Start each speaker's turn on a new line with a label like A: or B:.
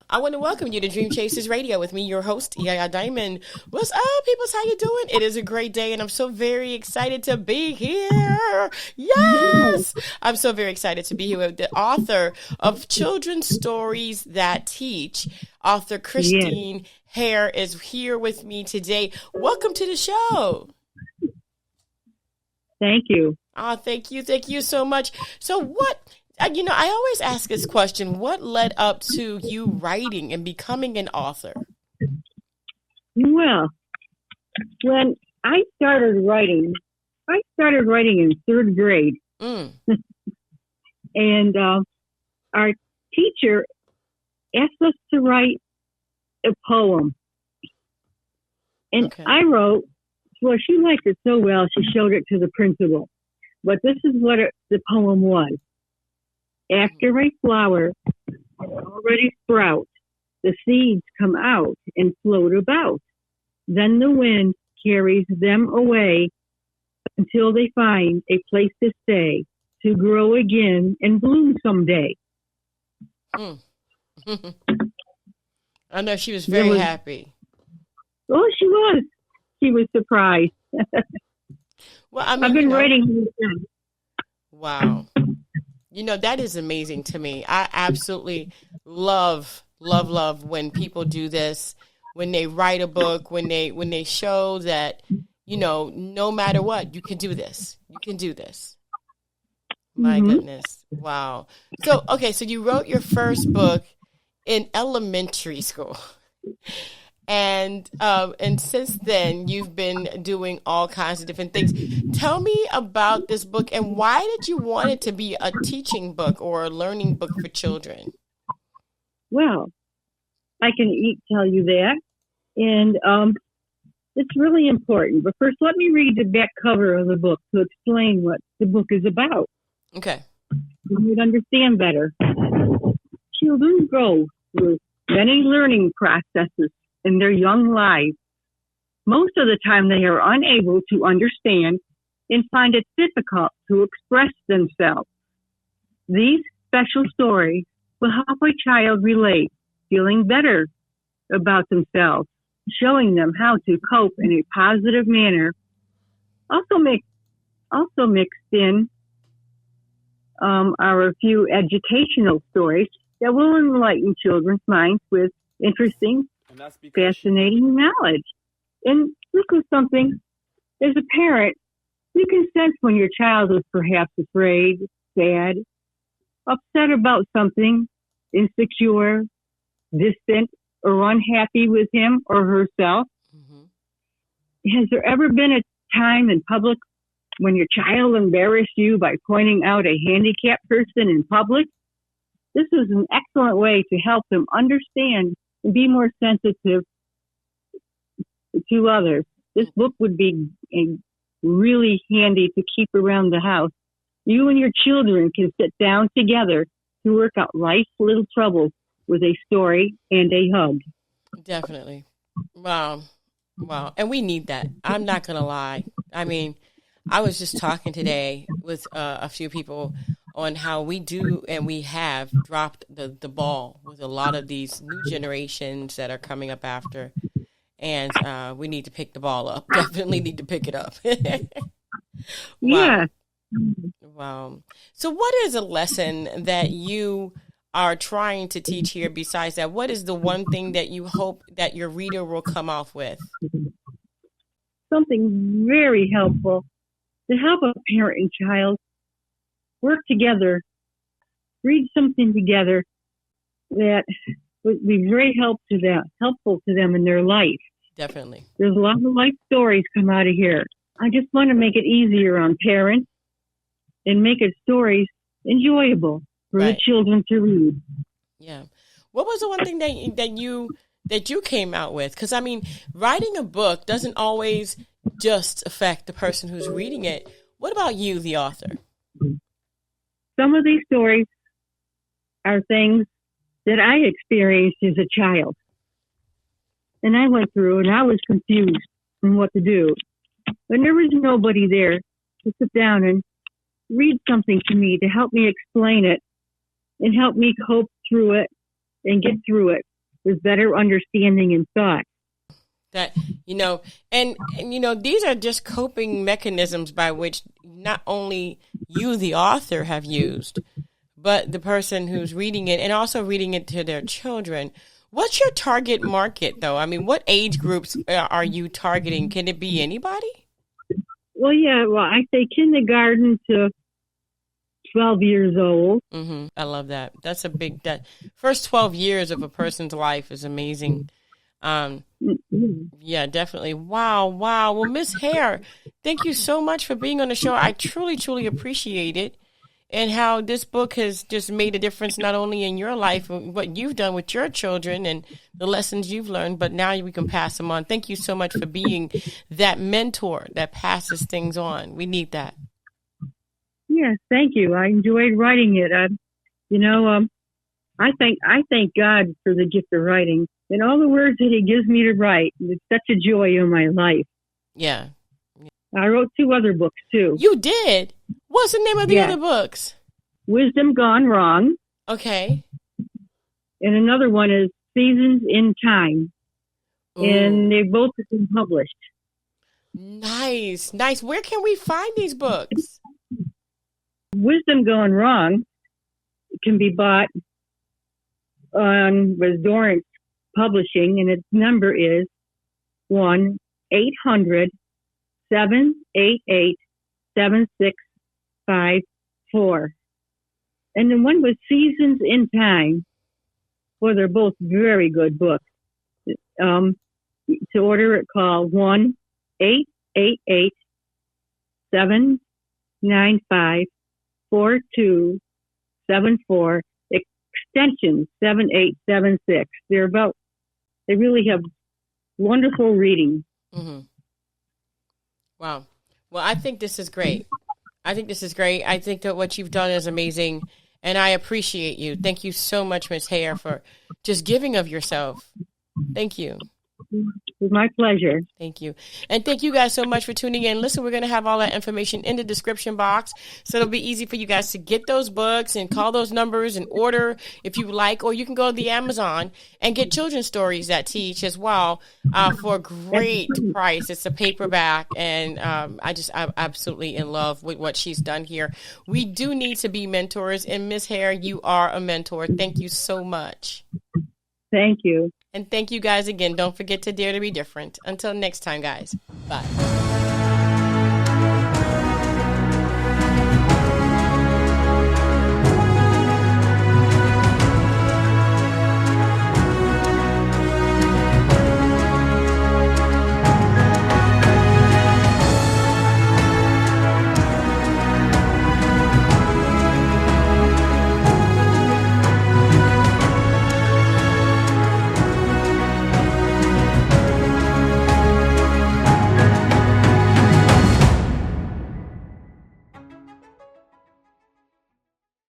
A: I want to welcome you to Dream Chasers Radio with me, your host, Yaya Diamond. What's up, peoples? How you doing? It is a great day, and I'm so very excited to be here. Yes! I'm so very excited to be here with the author of Children's Stories That Teach. Author Christine Hare is here with me today. Welcome to the show.
B: Thank you.
A: Oh, thank you. Thank you so much. So I always ask this question, what led up to you writing and becoming an author?
B: Well, when I started writing in third grade. And our teacher asked us to write a poem. And I wrote, well, she liked it so well, she showed it to the principal. But this is what the poem was. After a flower already sprout, the seeds come out and float about. Then the wind carries them away until they find a place to stay, to grow again and bloom someday.
A: I know she was very happy.
B: Oh, she was. She was surprised.
A: Well, I mean,
B: I've been writing.
A: Wow. That is amazing to me. I absolutely love when people do this, when they write a book, when they show that, no matter what, you can do this. You can do this. My goodness. Wow. So you wrote your first book in elementary school. And since then, you've been doing all kinds of different things. Tell me about this book and why did you want it to be a teaching book or a learning book for children?
B: Well, I can tell you that. And it's really important. But first, let me read the back cover of the book to explain what the book is about.
A: Okay.
B: You would understand better. Children go through many learning processes in their young lives. Most of the time they are unable to understand and find it difficult to express themselves. These special stories will help a child relate, feeling better about themselves, showing them how to cope in a positive manner. Also mixed in are a few educational stories that will enlighten children's minds with interesting, fascinating knowledge. And this is something, as a parent, you can sense when your child is perhaps afraid, sad, upset about something, insecure, distant, or unhappy with him or herself. Has there ever been a time in public when your child embarrassed you by pointing out a handicapped person in public? This is an excellent way to help them understand and be more sensitive to others. This book would be really handy to keep around the house. You and your children can sit down together to work out life's little troubles with a story and a hug.
A: Definitely. Wow. And we need that. I'm not going to lie. I mean, I was just talking today with a few people on how we do and we have dropped the ball with a lot of these new generations that are coming up after. And we need to pick the ball up. Definitely need to pick it up. Wow.
B: Yeah.
A: Wow. So what is a lesson that you are trying to teach here besides that? What is the one thing that you hope that your reader will come off with?
B: Something very helpful to help a parent and child work together, read something together that would be very helpful to them in their life.
A: Definitely.
B: There's a lot of life stories come out of here. I just want to make it easier on parents and make it stories enjoyable for the children to read.
A: Yeah. What was the one thing that you came out with? Because, I mean, writing a book doesn't always just affect the person who's reading it. What about you, the author?
B: Some of these stories are things that I experienced as a child. And I went through and I was confused on what to do. But there was nobody there to sit down and read something to me to help me explain it and help me cope through it and get through it. with better understanding and thought.
A: That, and these are just coping mechanisms by which not only you, the author, have used, but the person who's reading it and also reading it to their children. What's your target market, though? I mean, what age groups are you targeting? Can it be anybody?
B: Well, yeah. Well, I say kindergarten to 12 years old.
A: Mm-hmm. I love that. That's that first 12 years of a person's life is amazing. Yeah, definitely. Wow. Well, Miss Hare, thank you so much for being on the show. I truly, truly appreciate it. And how this book has just made a difference, not only in your life, what you've done with your children and the lessons you've learned, but now we can pass them on. Thank you so much for being that mentor that passes things on. We need that.
B: Yes, thank you. I enjoyed writing it. I thank God for the gift of writing and all the words that He gives me to write. It's such a joy in my life.
A: Yeah.
B: I wrote 2 other books too.
A: You did? What's the name of the other books?
B: Wisdom Gone Wrong.
A: Okay.
B: And another one is Seasons in Time. Ooh. And they've both been published.
A: Nice. Where can we find these books?
B: Wisdom Gone Wrong can be bought on with Dorrance Publishing, and its number is 1-800-788-7654. And the one with Seasons in Time, well, they're both very good books. To order it, call 1-888-795-4274, extension 7876. They really have wonderful reading.
A: Mm-hmm. Wow. Well, I think this is great. I think that what you've done is amazing, and I appreciate you. Thank you so much, Miss Hare, for just giving of yourself. Thank you.
B: It's my pleasure.
A: Thank you. And thank you guys so much for tuning in. Listen, we're going to have all that information in the description box, so it'll be easy for you guys to get those books and call those numbers and order if you like, or you can go to the Amazon and get children's stories that teach as well for a great price. It's a paperback, and I'm absolutely in love with what she's done here. We do need to be mentors, and Miss Hare, you are a mentor. Thank you so much.
B: Thank you.
A: And thank you guys again. Don't forget to dare to be different. Until next time, guys. Bye.